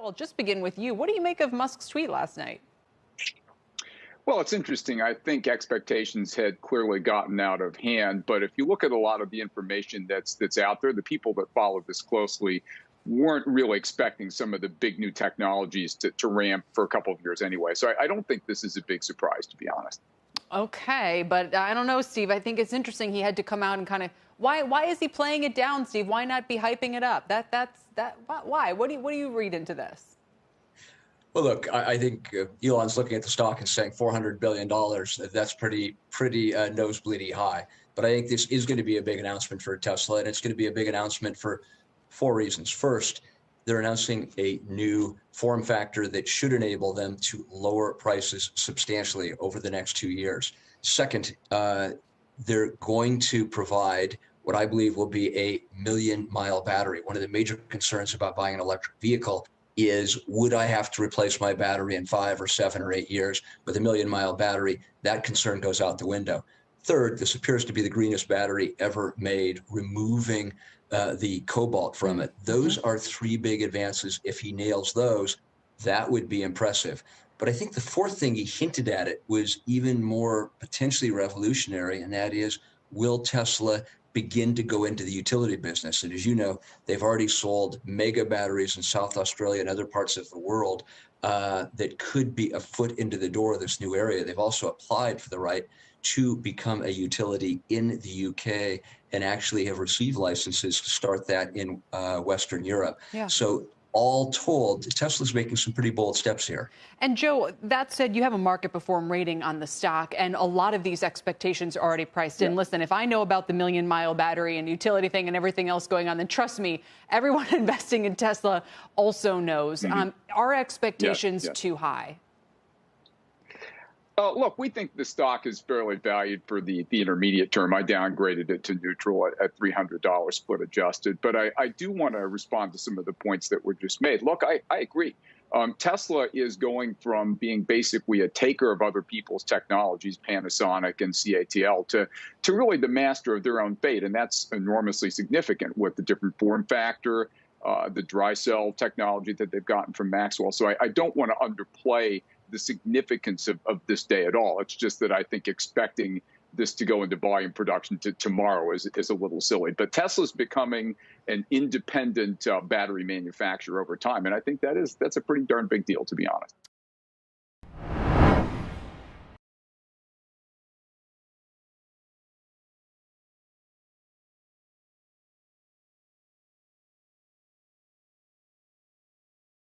I'll just begin with you. What do you make of Musk's tweet last night? Well, it's interesting. I think expectations had clearly gotten out of hand. But if you look at a lot of the information that's out there, the people that follow this closely weren't really expecting some of the big new technologies to ramp for a couple of years anyway. So I don't think this is a big surprise, to be honest. Okay, but I don't know, Steve. I think it's interesting he had to come out and kind of why is he playing it down, Steve? Why not be hyping it up? Why? What do you read into this? Well, look, I think Elon's looking at the stock and saying $400 billion. That's pretty nosebleedy high. But I think this is going to be a big announcement for Tesla, and it's going to be a big announcement for 4 reasons. First, they're announcing a new form factor that should enable them to lower prices substantially over the next 2 years. Second, they're going to provide what I believe will be a million-mile battery. One of the major concerns about buying an electric vehicle is, would I have to replace my battery in 5 or 7 or 8 years? With a million-mile battery, that concern goes out the window. Third, this appears to be the greenest battery ever made, removing the cobalt from it. Those are 3 big advances. If he nails those, that would be impressive. But I think the fourth thing he hinted at it was even more potentially revolutionary, and that is, will Tesla begin to go into the utility business? And as you know, they've already sold mega batteries in South Australia and other parts of the world that could be a foot into the door of this new area. They've also applied for the right to become a utility in the UK and actually have received licenses to start that in Western Europe. Yeah. So all told, Tesla's making some pretty bold steps here. And Joe, that said, you have a market perform rating on the stock, and a lot of these expectations are already priced in. Listen, if I know about the million-mile battery and utility thing and everything else going on, then trust me, everyone investing in Tesla also knows. Are expectations too high? Look, we think the stock is fairly valued for the intermediate term. I downgraded it to neutral at $300 split adjusted. But I do want to respond to some of the points that were just made. Look, I agree. Tesla is going from being basically a taker of other people's technologies, Panasonic and CATL, to really the master of their own fate. And that's enormously significant with the different form factor, the dry cell technology that they've gotten from Maxwell. So I don't want to underplay the significance of this day at all. It's just that I think expecting this to go into volume production tomorrow is a little silly. But Tesla's becoming an independent battery manufacturer over time. And I think that's a pretty darn big deal, to be honest.